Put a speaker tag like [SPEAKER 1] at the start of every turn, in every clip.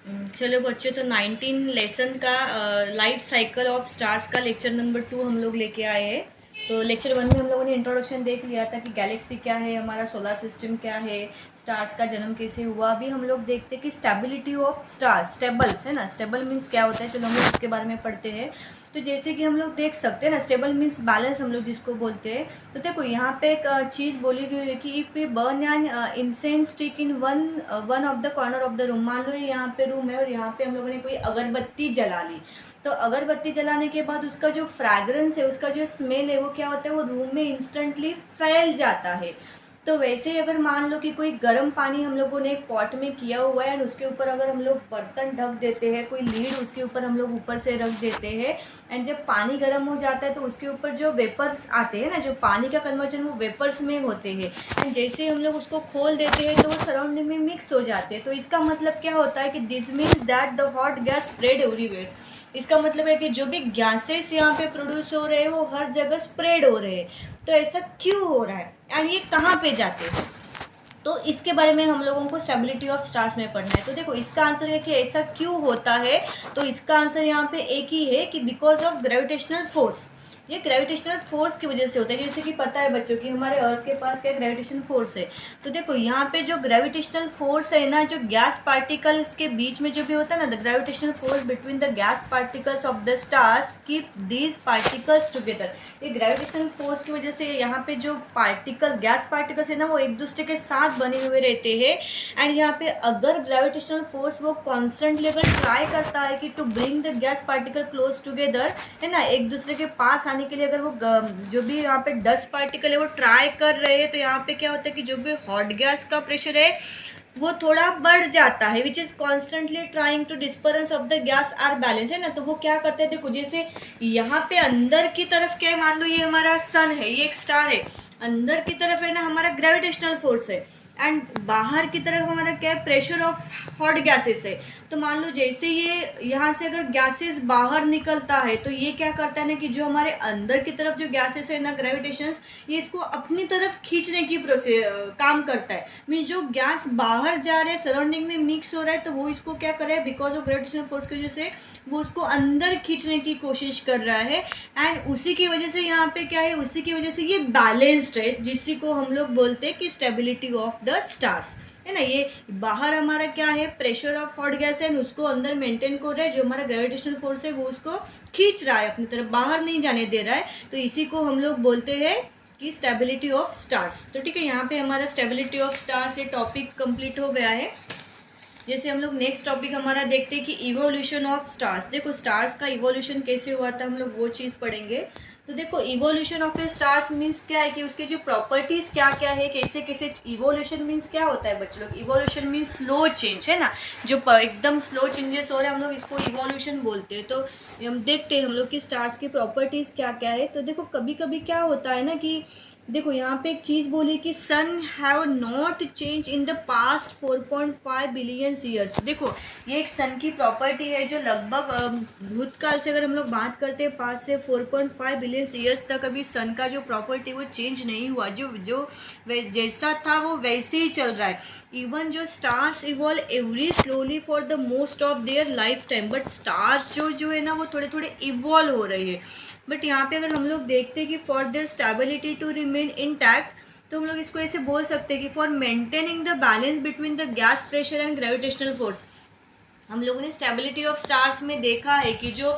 [SPEAKER 1] चलो बच्चों, तो 19 लेसन का लाइफ साइकिल ऑफ स्टार्स का लेक्चर नंबर 2 हम लोग लेके आए हैं। तो लेक्चर 1 में हम लोगों ने इंट्रोडक्शन देख लिया था कि गैलेक्सी क्या है, हमारा सोलर सिस्टम क्या है, स्टार्स का जन्म कैसे हुआ। अभी हम लोग देखते हैं कि स्टेबिलिटी ऑफ स्टार्स, स्टेबल्स है ना, स्टेबल मीन्स क्या होता है। चलो हम लोग इसके बारे में पढ़ते हैं। तो जैसे कि हम लोग देख सकते हैं ना, स्टेबल मीन्स बैलेंस हम लोग जिसको बोलते हैं। तो देखो यहाँ पे एक चीज़ बोली गई है कि if we burn an incense stick in one of the corner of the room. मान लो ये यहाँ पे रूम है और यहाँ पे हम लोगों ने कोई अगरबत्ती जला ली। तो अगरबत्ती जलाने के बाद उसका जो फ्रैग्रेंस है, उसका जो स्मेल है, वो क्या होता है, वो रूम में इंस्टेंटली फैल जाता है। तो वैसे ही अगर मान लो कि कोई गर्म पानी हम लोगों ने एक पॉट में किया हुआ है और उसके ऊपर अगर हम लोग बर्तन ढक देते हैं, कोई लीड उसके ऊपर हम लोग ऊपर से रख देते हैं, एंड जब पानी गर्म हो जाता है तो उसके ऊपर जो वेपर्स आते हैं ना, जो पानी का कन्वर्जन वो वेपर्स में होते हैं, एंड जैसे ही हम लोग उसको खोल देते हैं तो वो सराउंडिंग में मिक्स हो जाते हैं। तो इसका मतलब क्या होता है कि this means that the hot gas spread everywhere. इसका मतलब है कि जो भी गैसेस यहाँ पे प्रोड्यूस हो रहे हैं वो हर जगह स्प्रेड हो रहे हैं। तो ऐसा क्यों हो रहा है एंड ये कहाँ पे जाते हैं, तो इसके बारे में हम लोगों को स्टेबिलिटी ऑफ स्टार्स में पढ़ना है। तो देखो इसका आंसर है कि ऐसा क्यों होता है। तो इसका आंसर यहाँ पे एक ही है कि बिकॉज ऑफ ग्रेविटेशनल फोर्स। ये ग्रेविटेशनल फोर्स की वजह से होता है। जैसे कि पता है बच्चों कि हमारे अर्थ के पास क्या ग्रेविटेशनल फोर्स है। तो देखो यहाँ पे जो ग्रेविटेशनल फोर्स है ना, जो गैस पार्टिकल्स के बीच में जो भी होता है ना, the gravitational force between the gas particles of the stars keep these particles together. ये ग्रेविटेशनल फोर्स की वजह से यहाँ पे जो पार्टिकल, गैस पार्टिकल्स है ना, वो एक दूसरे के साथ बने हुए रहते हैं। एंड यहाँ पे अगर ग्रेविटेशनल फोर्स वो कॉन्स्टेंटली अगर ट्राई करता है कि to bring the gas particle close together, है ना, एक दूसरे के पास आने के लिए, अगर वो जो भी यहाँ पे 10 पार्टिकल है वो ट्राई कर रहे हैं, तो यहाँ पे क्या होता है कि जो भी हॉट गैस का प्रेशर है वो थोड़ा बढ़ जाता है, which is constantly trying to disperse of the gas or balance, है ना। तो वो क्या करते हैं, देखो जैसे यहाँ पे अंदर की तरफ क्या है, मान लो ये हमारा सन है, ये एक स्टार है, अंदर की तरफ है ना हमारा ग्रेविटेशनल फोर्स है, एंड बाहर की तरफ हमारा क्या है, प्रेशर ऑफ हॉट गैसेस है। तो मान लो जैसे ये यहाँ से अगर गैसेस बाहर निकलता है तो ये क्या करता है ना कि जो हमारे अंदर की तरफ जो गैसेस है ना, ग्रेविटेशन, ये इसको अपनी तरफ खींचने की काम करता है। मीन जो गैस बाहर जा रहा है, सराउंडिंग में मिक्स हो रहा है, तो वो इसको क्या कर रहा है, बिकॉज ऑफ ग्रेविटेशनल फोर्स की वजह से वो उसको अंदर खींचने की कोशिश कर रहा है। एंड उसी की वजह से यहाँ पे क्या है, उसी की वजह से ये बैलेंस्ड है, जिसी को हम लोग बोलते हैं कि स्टेबिलिटी ऑफ द स्टार्स, है ना। ये बाहर हमारा क्या है, प्रेशर ऑफ हॉट गैस है, उसको अंदर मेंटेन कर रहा है, जो हमारा ग्रेविटेशनल फोर्स है वो उसको खींच रहा है अपनी तरफ, बाहर नहीं जाने दे रहा है। तो इसी को हम लोग बोलते हैं कि स्टेबिलिटी ऑफ स्टार्स। तो ठीक है, यहाँ पे हमारा स्टेबिलिटी ऑफ स्टार्स ये टॉपिक कंप्लीट हो गया है। जैसे हम लोग नेक्स्ट टॉपिक हमारा देखते हैं कि इवोल्यूशन ऑफ स्टार्स। देखो स्टार्स का इवोल्यूशन कैसे हुआ था, हम लोग वो चीज़ पढ़ेंगे। तो देखो evolution of A stars means क्या है कि उसके जो प्रॉपर्टीज़ क्या क्या है, कैसे कैसे इवोल्यूशन मीन्स क्या होता है बच्चों लोग। इवोल्यूशन मीन्स स्लो चेंज, है ना, जो एकदम स्लो चेंजेस हो रहे हैं हम लोग इसको इवोल्यूशन बोलते हैं। तो हम देखते हैं हम लोग कि स्टार्स की प्रॉपर्टीज़ क्या क्या है। तो देखो कभी कभी क्या होता है ना कि देखो यहाँ पे एक चीज़ बोली कि sun have not change in the past 4.5 billion years. देखो ये एक सन की प्रॉपर्टी है जो लगभग भूतकाल से अगर हम लोग बात करते हैं 5 से 4.5 बिलियन ईयर्स तक अभी सन का जो प्रॉपर्टी वो चेंज नहीं हुआ, जो जैसा था वो वैसे ही चल रहा है। इवन जो stars evolve every slowly for the most of their life time, but stars जो है ना वो थोड़े थोड़े इवॉल्व हो रही है। बट यहाँ पे अगर हम लोग देखते हैं कि for their stability to remain intact, तो हम लोग इसको ऐसे बोल सकते हैं कि for maintaining the balance between the gas pressure and gravitational force. हम लोगों ने स्टेबिलिटी ऑफ स्टार्स में देखा है कि जो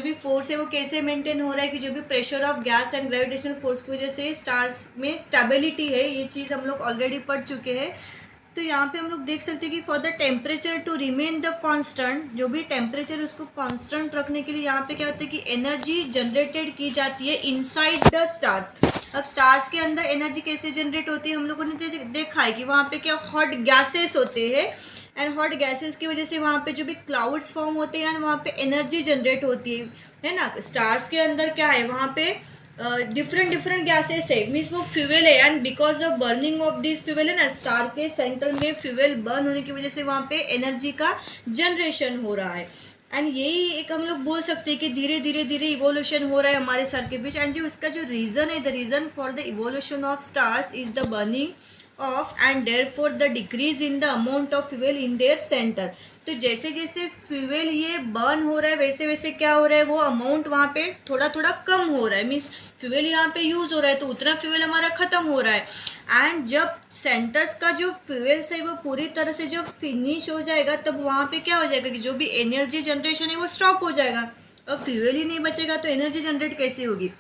[SPEAKER 1] भी फोर्स है वो कैसे मेंटेन हो रहा है, कि जो भी pressure of gas and gravitational force की वजह से स्टार्स में स्टेबिलिटी है, ये चीज़ हम लोग ऑलरेडी पढ़ चुके हैं। तो यहाँ पे हम लोग देख सकते हैं कि for the temperature to remain the constant, जो भी टेम्परेचर उसको कांस्टेंट रखने के लिए यहाँ पे क्या होता है कि एनर्जी जनरेटेड की जाती है इनसाइड द स्टार्स। अब स्टार्स के अंदर एनर्जी कैसे जनरेट होती है, हम लोगों ने देखा है कि वहाँ पे क्या हॉट गैसेस होते हैं, एंड हॉट गैसेस की वजह से वहाँ पे जो भी क्लाउड्स फॉर्म होते हैं एंड वहाँ पे एनर्जी जनरेट होती है ना। स्टार्स के अंदर क्या है, वहाँ पे डिफरेंट गैसेस है, मीन्स वो फ्यूल है, and because of burning of this fuel है ना, स्टार के सेंटर में फ्यूल बर्न होने की वजह से वहाँ पे एनर्जी का जनरेशन हो रहा है। एंड यही एक हम लोग बोल सकते हैं कि धीरे धीरे इवोल्यूशन हो रहा है हमारे स्टार के बीच। एंड जो उसका जो रीज़न है, the reason for the evolution of stars is the burning of and therefore the decrease in the amount of fuel in their centre. तो जैसे जैसे फ्यूल ये बर्न हो रहा है वैसे वैसे क्या हो रहा है, वो अमाउंट वहाँ पे थोड़ा थोड़ा कम हो रहा है। मीन्स फ्यूल यहाँ पे यूज़ हो रहा है तो उतना फ्यूल हमारा ख़त्म हो रहा है। एंड जब सेंटर्स का जो फ्यूल्स है वो पूरी तरह से जब फिनिश हो जाएगा तब वहाँ पे क्या हो जाएगा कि जो भी एनर्जी जनरेशन है वो स्टॉप हो जाएगा। और फ्यूल ही नहीं बचेगा तो एनर्जी जनरेट कैसे होगी।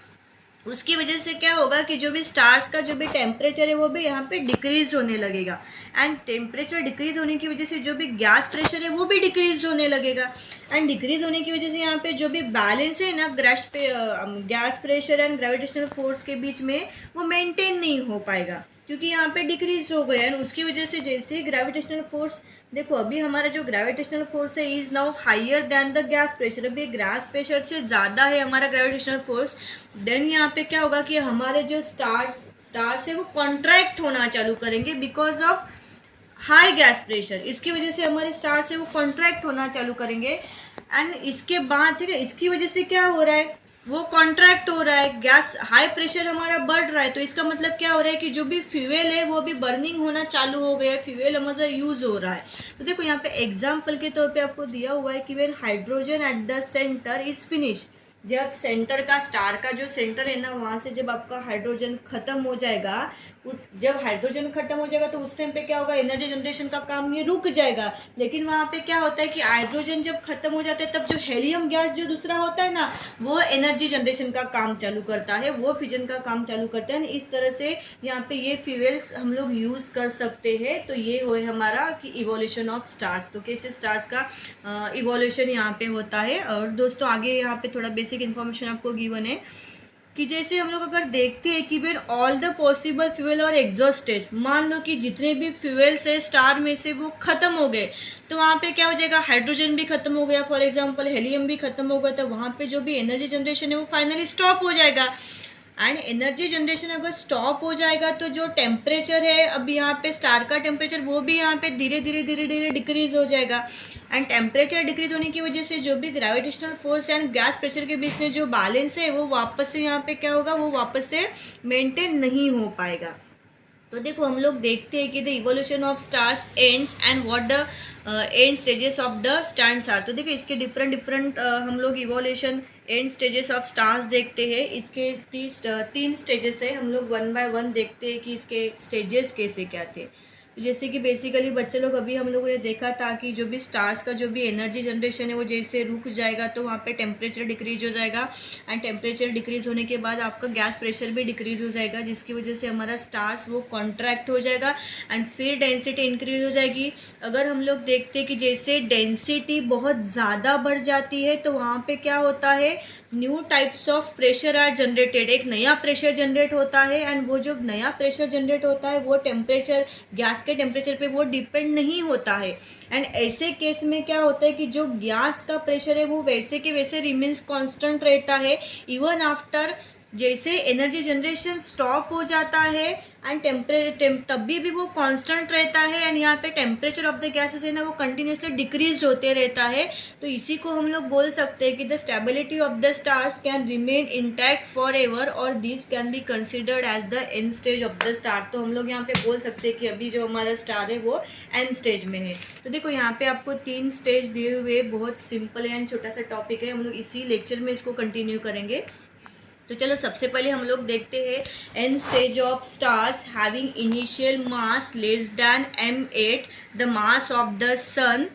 [SPEAKER 1] उसकी वजह से क्या होगा कि जो भी स्टार्स का जो भी टेम्परेचर है वो भी यहाँ पे डिक्रीज होने लगेगा। एंड टेम्परेचर डिक्रीज होने की वजह से जो भी गैस प्रेशर है वो भी डिक्रीज होने लगेगा। एंड डिक्रीज होने की वजह से यहाँ पे जो भी बैलेंस है ना gas pressure and gravitational force के बीच में वो मेंटेन नहीं हो पाएगा क्योंकि यहाँ पे डिक्रीज हो गया है। उसकी वजह से जैसे ग्रेविटेशनल फोर्स, देखो अभी हमारा जो ग्रेविटेशनल फोर्स है is now higher than the gas pressure. अभी गैस प्रेशर से ज़्यादा है हमारा ग्रेविटेशनल फोर्स। देन यहाँ पे क्या होगा कि हमारे जो स्टार्स है वो कॉन्ट्रैक्ट होना चालू करेंगे because of high gas pressure. इसकी वजह से हमारे स्टार्स है वो कॉन्ट्रैक्ट होना चालू करेंगे। एंड इसके बाद ठीक है, इसकी वजह से क्या हो रहा है, वो कॉन्ट्रैक्ट हो रहा है, गैस हाई प्रेशर हमारा बढ़ रहा है। तो इसका मतलब क्या हो रहा है कि जो भी फ्यूल है वो भी बर्निंग होना चालू हो गया है, फ्यूल हमारा यूज़ हो रहा है। तो देखो यहाँ पे एग्जाम्पल के तौर पे आपको दिया हुआ है कि when hydrogen at the centre is finish, जब सेंटर का स्टार का जो सेंटर है ना वहाँ से जब आपका हाइड्रोजन ख़त्म हो जाएगा, जब हाइड्रोजन ख़त्म हो जाएगा तो उस टाइम पे क्या होगा, एनर्जी जनरेशन का काम ये रुक जाएगा। लेकिन वहाँ पे क्या होता है कि हाइड्रोजन जब ख़त्म हो जाता है तब जो हेलियम गैस जो दूसरा होता है ना वो एनर्जी जनरेशन का काम चालू करता है, वो फिजन का काम चालू करता है। इस तरह से यहाँ पे ये फ्यूल्स हम लोग यूज़ कर सकते हैं। तो ये हो हमारा कि इवोल्यूशन ऑफ स्टार्स, तो कैसे स्टार्स का इवोल्यूशन यहाँ पे होता है। और दोस्तों आगे यहाँ पे थोड़ा बेसिक इन्फॉर्मेशन आपको गिवन है कि जैसे हम लोग अगर देखते हैं कि when all the possible fuel और एग्जॉस्टेड, मान लो कि जितने भी फ्यूल्स है स्टार में से वो ख़त्म हो गए तो वहाँ पे क्या हो जाएगा, हाइड्रोजन भी ख़त्म हो गया, फॉर एग्जांपल हेलियम भी ख़त्म हो गया, तो वहाँ पे जो भी एनर्जी जनरेशन है वो फाइनली स्टॉप हो जाएगा। एंड एनर्जी जनरेशन अगर स्टॉप हो जाएगा तो जो टेम्परेचर है अब यहाँ पे स्टार का टेम्परेचर वो भी यहाँ पे धीरे धीरे धीरे धीरे डिक्रीज हो जाएगा। एंड टेम्परेचर डिक्रीज होने की वजह से जो भी gravitational force and gas pressure के बीच में जो बैलेंस है वो वापस से यहाँ पे क्या होगा, वो वापस से मेंटेन नहीं हो पाएगा। तो देखो हम लोग देखते हैं कि the evolution of stars ends and what the end stages of the stands are. तो देखो इसके डिफरेंट हम लोग evolution and stages of stars देखते हैं। इसके 3 स्टेजेस है, हम लोग 1 बाय 1 देखते हैं कि इसके स्टेजेस कैसे क्या थे। जैसे कि बेसिकली बच्चे लोग अभी हम लोगों ने देखा था कि जो भी स्टार्स का जो भी एनर्जी जनरेशन है वो जैसे रुक जाएगा तो वहाँ पे टेम्परेचर डिक्रीज हो जाएगा। एंड टेम्परेचर डिक्रीज होने के बाद आपका गैस प्रेशर भी डिक्रीज हो जाएगा, जिसकी वजह से हमारा स्टार्स वो कॉन्ट्रैक्ट हो जाएगा एंड फिर डेंसिटी इंक्रीज हो जाएगी। अगर हम लोग देखते हैं कि जैसे डेंसिटी बहुत ज़्यादा बढ़ जाती है तो वहाँ पर क्या होता है, new types of pressure are generated, एक नया प्रेशर जनरेट होता है। एंड वो जो नया प्रेशर जनरेट होता है वो टेम्परेचर गैस के टेम्परेचर पे वो डिपेंड नहीं होता है। एंड ऐसे केस में क्या होता है कि जो गैस का प्रेशर है वो वैसे के वैसे रिमेन्स कांस्टेंट रहता है इवन आफ्टर जैसे एनर्जी जनरेशन स्टॉप हो जाता है एंड तभी भी वो कांस्टेंट रहता है। एंड यहाँ पे टेम्परेचर ऑफ द गैसेस है ना वो कंटिन्यूसली डिक्रीज होते रहता है। तो इसी को हम लोग बोल सकते हैं कि the stability of the stars can remain intact for ever और this can be considered as the end stage of the star. तो हम लोग यहाँ पे बोल सकते हैं कि अभी जो हमारा स्टार है वो एंड स्टेज में है। तो देखो यहाँ पे आपको 3 स्टेज दिए हुए, बहुत सिंपल है एंड छोटा सा टॉपिक है, हम लोग इसी लेक्चर में इसको कंटिन्यू करेंगे। तो चलो सबसे पहले हम लोग देखते हैं end stage of stars having initial mass less than m8 the mass of the sun,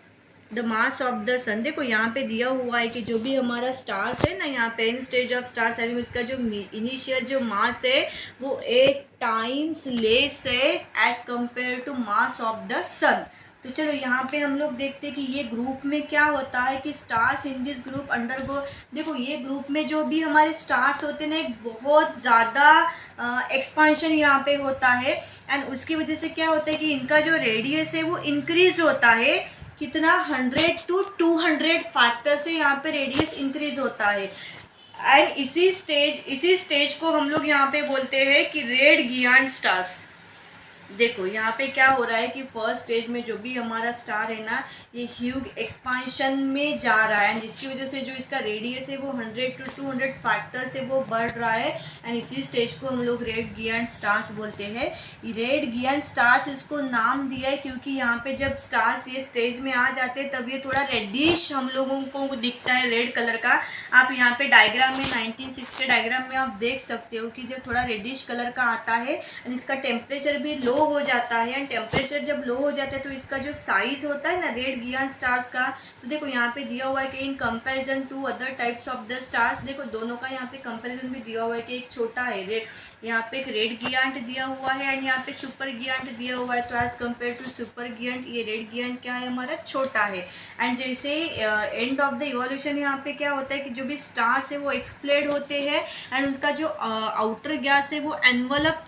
[SPEAKER 1] the mass of the sun. देखो यहाँ पे दिया हुआ है कि जो भी हमारा स्टार्स है ना, यहाँ पे end stage of stars having, उसका जो इनिशियल जो मास है वो 8 टाइम्स लेस है as compare to mass of the sun. तो चलो यहाँ पे हम लोग देखते हैं कि ये ग्रुप में क्या होता है कि stars in this group undergo, देखो ये ग्रुप में जो भी हमारे स्टार्स होते हैं ना एक बहुत ज़्यादा एक्सपांशन यहाँ पे होता है। एंड उसकी वजह से क्या होता है कि इनका जो रेडियस है वो इंक्रीज होता है, कितना 100 to 200 फैक्टर से यहाँ पे रेडियस इंक्रीज होता है। एंड इसी स्टेज को हम लोग यहाँ पे बोलते हैं कि रेड गिगांट स्टार्स। देखो यहाँ पे क्या हो रहा है कि फर्स्ट स्टेज में जो भी हमारा स्टार है ना, ये ह्यूग एक्सपांशन में जा रहा है, एंड जिसकी वजह से जो इसका रेडियस है वो 100 to 200 फैक्टर से वो बढ़ रहा है। एंड इसी स्टेज को हम लोग रेड गिगांट स्टार्स बोलते हैं। रेड गिगांट स्टार्स इसको नाम दिया है क्योंकि यहाँ पे जब स्टार्स ये स्टेज में आ जाते हैं तब ये थोड़ा रेडिश हम लोगों को दिखता है, रेड कलर का। आप यहाँ पे डायग्राम में 1960 के डायग्राम में आप देख सकते हो कि जो थोड़ा रेडिश कलर का आता है, एंड इसका टेम्परेचर भी लो हो जाता है। एंड टेम्परेचर जब लो हो जाता है तो इसका जो साइज होता है ना रेड गिगांट स्टार्स का, तो देखो यहाँ पे दिया हुआ है कि in comparison to other types of the stars, देखो दोनों का यहाँ पे कंपैरिजन भी दिया हुआ है कि एक छोटा है रेड, यहाँ पे एक रेड गिगांट दिया हुआ है एंड यहाँ पे सुपर गिगांट दिया हुआ है। तो एज कम्पेयर टू सुपर गिगांट ये रेड गिगांट क्या है, हमारा छोटा है। एंड जैसे एंड ऑफ द इवोल्यूशन यहाँ पे क्या होता है कि जो भी स्टार्स है वो एक्सप्लेड होते हैं एंड उनका जो आउटर गैस है वो एनवलप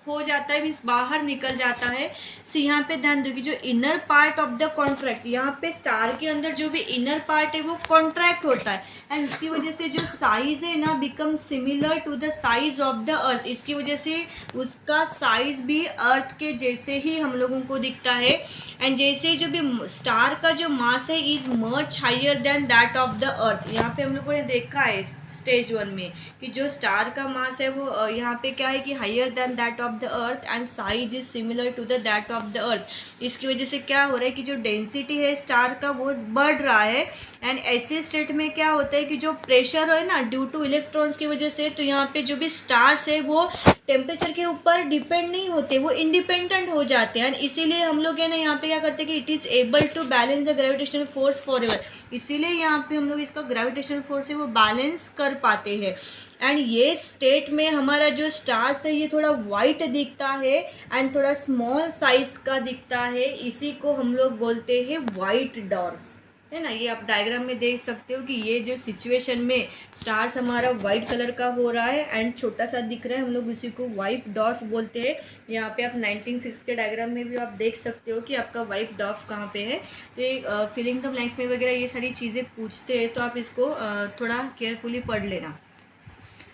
[SPEAKER 1] हो जाता है, मीन्स बाहर निकल जाता है। सो यहाँ पे ध्यान दो कि जो inner part of the contract, यहाँ पे स्टार के अंदर जो भी इनर पार्ट है वो कॉन्ट्रैक्ट होता है एंड उसकी वजह से जो साइज है ना become similar to the size of the earth. इसकी वजह से उसका साइज भी अर्थ के जैसे ही हम लोगों को दिखता है। एंड जैसे जो भी स्टार का जो मास है is much higher than that of the earth. यहाँ पे हम लोगों ने देखा है स्टेज 1 में कि जो स्टार का मास है वो यहाँ पे क्या है कि higher than that of the earth and size is similar to the that of the earth. इसकी वजह से क्या हो रहा है कि जो डेंसिटी है स्टार का वो बढ़ रहा है। एंड ऐसे स्टेट में क्या होता है कि जो प्रेशर है ना ड्यू टू इलेक्ट्रॉन्स की वजह से, तो यहाँ पे जो भी स्टार्स है वो टेम्परेचर के ऊपर डिपेंड नहीं होते, वो इंडिपेंडेंट हो जाते हैं। इसीलिए हम लोग है ना यहाँ पे क्या करते हैं कि it is able to balance the gravitational force forever. इसीलिए यहाँ पे हम लोग इसका ग्रेविटेशनल फोर्स है वो बैलेंस कर पाते हैं। एंड ये स्टेट में हमारा जो स्टार्स है ये थोड़ा वाइट दिखता है एंड थोड़ा स्मॉल साइज का दिखता है, इसी को हम लोग बोलते हैं वाइट डॉर्फ, है ना। ये आप डायग्राम में देख सकते हो कि ये जो सिचुएशन में स्टार्स हमारा वाइट कलर का हो रहा है एंड छोटा सा दिख रहा है, हम लोग उसी को वाइट डॉर्फ बोलते हैं। यहाँ पे आप 1960 डायग्राम में भी आप देख सकते हो कि आपका वाइट डॉर्फ कहाँ पे है। तो ये फिलिंग द ब्लैंक्स में वगैरह ये सारी चीज़ें पूछते हैं, तो आप इसको थोड़ा केयरफुली पढ़ लेना।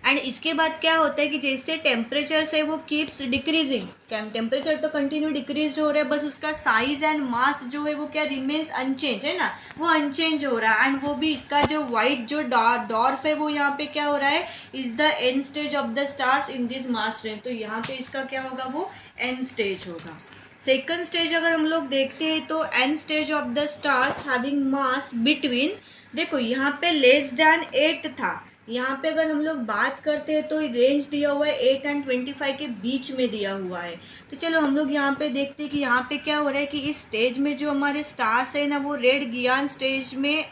[SPEAKER 1] एंड इसके बाद क्या होता है कि जैसे टेम्परेचर से वो कीप्स डिक्रीजिंग, टेम्परेचर तो कंटिन्यू डिक्रीज हो रहा है, बस उसका साइज एंड मास जो है वो क्या रिमेन्स अनचेंज, है ना, वो अनचेंज हो रहा है। एंड वो भी इसका जो वाइट जो डॉर्फ है वो यहाँ पे क्या हो रहा है, is the end stage of the stars in this mass range. तो यहाँ पे इसका क्या होगा, वो एंड स्टेज होगा। सेकंड स्टेज अगर हम लोग देखते हैं तो and stage of the stars having mass between, देखो यहाँ पे लेस देन 8 था, यहाँ पे अगर हम लोग बात करते हैं तो रेंज दिया हुआ है 8 and 25 के बीच में दिया हुआ है। तो चलो हम लोग यहाँ पे देखते हैं कि यहाँ पे क्या हो रहा है कि इस स्टेज में जो हमारे स्टार्स है ना वो रेड गिगांट स्टेज में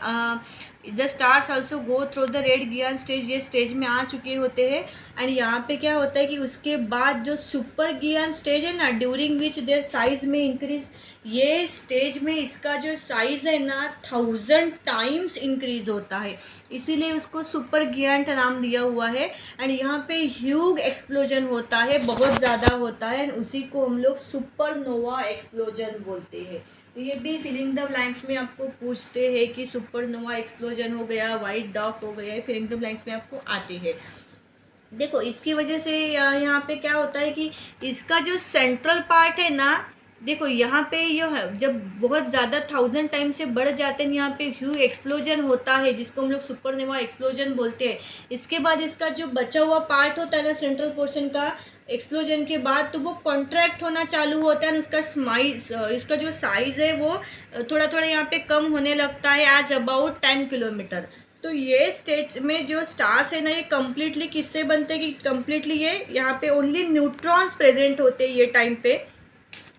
[SPEAKER 1] the stars also go through the red giant stage, ये स्टेज में आ चुके होते हैं। एंड यहाँ पे क्या होता है कि उसके बाद जो सुपर गिगांट स्टेज है ना ड्यूरिंग विच देयर साइज में इंक्रीज, ये स्टेज में इसका जो साइज़ है ना 1000 टाइम्स इंक्रीज होता है, इसीलिए उसको सुपर गिगांट नाम दिया हुआ है। एंड यहाँ पे ह्यूग एक्सप्लोजन होता है, बहुत ज़्यादा होता है, एंड उसी को हम लोग सुपरनोवा एक्सप्लोजन बोलते हैं। तो ये भी फिलिंग द ब्लैंक्स में आपको पूछते हैं कि सुपरनोवा एक्सप्लोजन हो गया, वाइट डॉर्फ हो गया, फिलिंग द ब्लैंक्स में आपको आते हैं। देखो इसकी वजह से यहाँ पे क्या होता है कि इसका जो सेंट्रल पार्ट है ना, देखो यहाँ पे ये जब बहुत ज़्यादा 1000 टाइम से बढ़ जाते हैं यहाँ पे ह्यूज एक्सप्लोजन होता है, जिसको हम लोग सुपरनोवा एक्सप्लोजन बोलते हैं। इसके बाद इसका जो बचा हुआ पार्ट होता है ना सेंट्रल पोर्शन का, एक्सप्लोजन के बाद तो वो कॉन्ट्रैक्ट होना चालू होता है, उसका इसका जो साइज़ है वो थोड़ा थोड़ा यहाँ पे कम होने लगता है एज अबाउट 10 किलोमीटर। तो ये स्टेट में जो स्टार्स है ना ये कम्प्लीटली किससे बनते हैं कि कम्प्लीटली ये यहाँ पे ओनली न्यूट्रॉन्स प्रेजेंट होते हैं ये टाइम पे,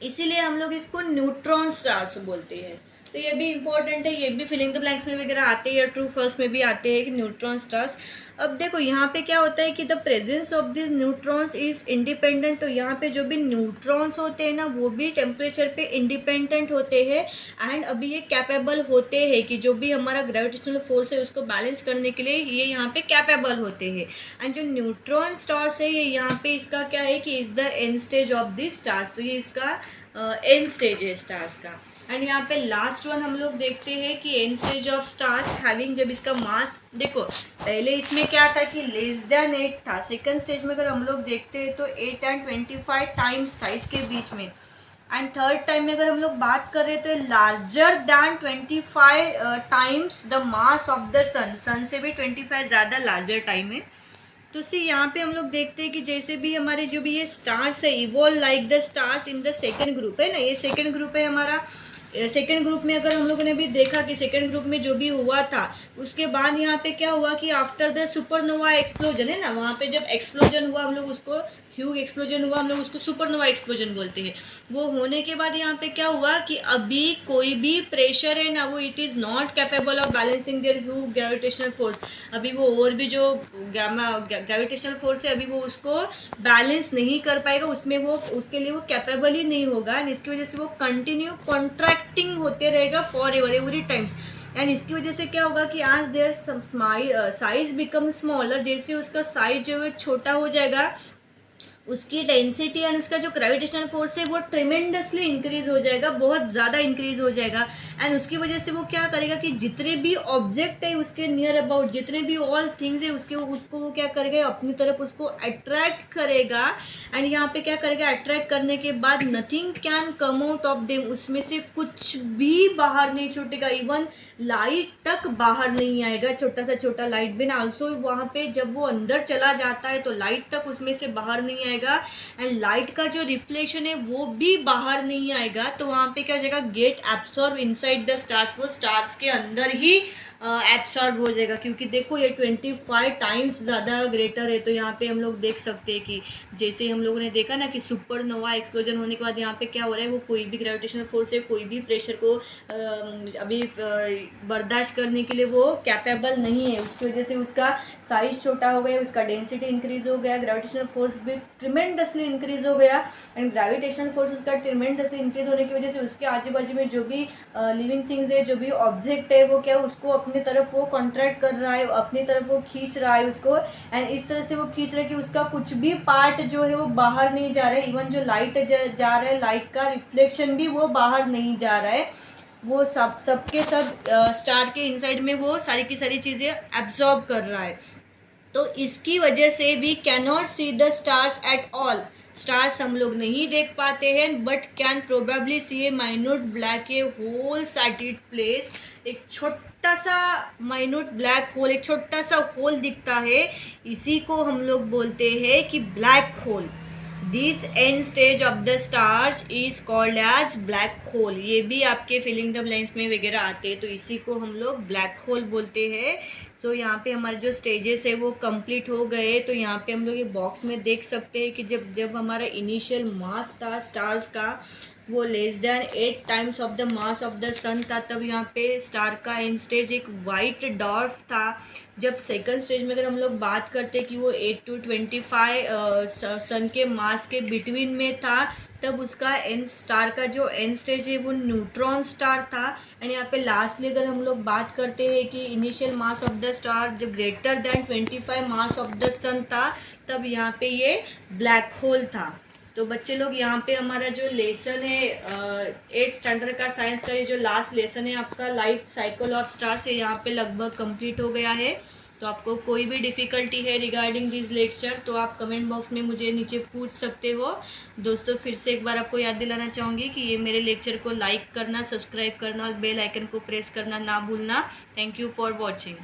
[SPEAKER 1] इसीलिए हम लोग इसको न्यूट्रॉन स्टार्स बोलते हैं। तो ये भी इंपॉर्टेंट है, ये भी फिलिंग द ब्लैंक्स में वगैरह आते हैं, ट्रू फर्स्ट में भी आते हैं कि न्यूट्रॉन स्टार्स। अब देखो यहाँ पे क्या होता है कि the presence of this neutrons is independent, तो यहाँ पे जो भी न्यूट्रॉन्स होते हैं ना वो भी टेम्परेचर पे इंडिपेंडेंट होते हैं। एंड अभी ये कैपेबल होते हैं कि जो भी हमारा ग्रेविटेशनल फोर्स है उसको बैलेंस करने के लिए ये यहाँ पे कैपेबल होते हैं। एंड जो न्यूट्रॉन स्टार्स है ये यहाँ पे इसका क्या है कि is the end stage of this stars, तो ये इसका एंड स्टेज है स्टार्स का। एंड यहाँ पे लास्ट वन हम लोग देखते हैं कि and stage of stars having, जब इसका मास देखो पहले इसमें क्या था कि लेस देन 8 था, सेकंड स्टेज में अगर हम लोग देखते हैं तो 8 एंड 25 टाइम्स था इसके बीच में, एंड थर्ड टाइम में अगर हम लोग बात कर रहे हैं तो larger than 25 times the mass of the sun से भी 25 ज़्यादा लार्जर टाइम है। तो सी यहाँ पे हम लोग देखते हैं कि जैसे भी हमारे जो भी ये स्टार्स है evolve like the stars in the second group है ना, ये सेकंड ग्रुप है हमारा। सेकंड ग्रुप में अगर हम लोगों ने भी देखा कि सेकंड ग्रुप में जो भी हुआ था उसके बाद यहाँ पे क्या हुआ कि आफ्टर द सुपरनोवा एक्सप्लोजन है ना, वहाँ पे जब एक्सप्लोजन हुआ हम लोग उसको ह्यूज एक्सप्लोजन हुआ, हम लोग उसको सुपरनोवा एक्सप्लोजन बोलते हैं। वो होने के बाद यहाँ पे क्या हुआ कि अभी कोई भी प्रेशर है ना वो it is not capable of balancing their huge gravitational force. अभी वो और भी जो ग्रेविटेशनल फोर्स है अभी वो उसको बैलेंस नहीं कर पाएगा, उसमें वो उसके लिए वो कैपेबल ही नहीं होगा, एंड इसकी वजह से वो कंटिन्यू कॉन्ट्रैक्टिंग होते रहेगा फॉर एवरी टाइम्स। एंड इसकी वजह से क्या होगा कि आज देयर साइज बिकम स्मॉलर, जैसे उसका साइज जो है छोटा हो जाएगा उसकी डेंसिटी एंड उसका जो ग्रेविटेशनल फोर्स है वो ट्रिमेंडसली इंक्रीज हो जाएगा, बहुत ज़्यादा इंक्रीज हो जाएगा। एंड उसकी वजह से वो क्या करेगा कि जितने भी ऑब्जेक्ट है उसके नियर अबाउट, जितने भी ऑल थिंग्स है उसके उसको वो क्या करेगा अपनी तरफ उसको अट्रैक्ट करेगा। एंड यहाँ पे क्या करेगा अट्रैक्ट करने के बाद nothing can come out of them, उसमें से कुछ भी बाहर नहीं छूटेगा, इवन लाइट तक बाहर नहीं आएगा, छोटा सा छोटा लाइट भी ना। ऑल्सो वहाँ पे जब वो अंदर चला जाता है तो लाइट तक उसमें से बाहर नहीं आएगा, एंड लाइट का जो रिफ्लेक्शन है वो भी बाहर नहीं आएगा। तो वहाँ पे क्या हो जाएगा get absorb inside the stars, वो स्टार्स के अंदर ही एब्सॉर्ब हो जाएगा, क्योंकि देखो ये 25 टाइम्स ज़्यादा ग्रेटर है। तो यहाँ पे हम लोग देख सकते हैं कि जैसे हम लोगों ने देखा ना कि सुपरनोवा एक्सप्लोजन होने के बाद यहाँ पे क्या हो रहा है, वो कोई भी ग्रेविटेशनल फोर्स है कोई भी प्रेशर को अभी बर्दाश्त करने के लिए वो कैपेबल नहीं है, उसकी वजह से उसका साइज छोटा हो गया, उसका डेंसिटी इंक्रीज हो गया, ग्रेविटेशनल फोर्स भी ट्रिमेंडसली इंक्रीज हो गया, एंड ग्रेविटेशनल फोर्स उसका ट्रिमेंडसली इंक्रीज होने की वजह से उसके आजू बाजू में जो भी लिविंग थिंग्स है, जो भी ऑब्जेक्ट है, वो क्या उसको अपनी तरफ वो कॉन्ट्रैक्ट कर रहा है, अपनी तरफ वो खींच रहा है उसको, एंड इस तरह से वो खींच रहा है कि उसका कुछ भी पार्ट जो है वो बाहर नहीं जा रहा है, इवन जो लाइट जा रहा है लाइट का रिफ्लेक्शन भी वो बाहर नहीं जा रहा है, वो सबके सब स्टार के इनसाइड में वो सारी की सारी चीज़ें एब्जॉर्ब कर रहा है। तो इसकी वजह से we cannot see the stars at all, stars हम लोग नहीं देख पाते हैं, but can probably see a minute black a holes at it place, एक छोटा सा माइन्यूट ब्लैक होल, एक छोटा सा होल दिखता है, इसी को हम लोग बोलते हैं कि black hole. This end stage of the stars is called as black hole, ये भी आपके फिलिंग द ब्लैंक्स में वगैरह आते हैं, तो इसी को हम लोग ब्लैक होल बोलते हैं। सो यहाँ पे हमारे जो स्टेजेस है वो कंप्लीट हो गए। तो यहाँ पे हम लोग ये बॉक्स में देख सकते हैं कि जब जब हमारा इनिशियल मास था स्टार्स का वो less than 8 times of the mass of the sun था, तब यहाँ पे स्टार का एंड स्टेज एक वाइट डॉर्फ था। जब सेकंड स्टेज में अगर हम लोग बात करते कि वो 8 to 25 सन के मास के बिटवीन में था, तब उसका एंड स्टार का जो एंड स्टेज है वो न्यूट्रॉन स्टार था। एंड यहाँ पे लास्टली अगर हम लोग बात करते हैं कि initial mass of the star जब greater than 25 mass of the sun था, तब यहाँ पे ये ब्लैक होल था। तो बच्चे लोग यहाँ पे हमारा जो लेसन है 8th स्टैंडर्ड का साइंस का ये जो लास्ट लेसन है आपका लाइफ साइकिल ऑफ स्टार्स, ये यहाँ पे लगभग कंप्लीट हो गया है। तो आपको कोई भी डिफ़िकल्टी है रिगार्डिंग दिस लेक्चर तो आप कमेंट बॉक्स में मुझे नीचे पूछ सकते हो। दोस्तों फिर से एक बार आपको याद दिलाना चाहूँगी कि ये मेरे लेक्चर को लाइक करना, सब्सक्राइब करना और बेल आइकन को प्रेस करना ना भूलना। Thank you for watching.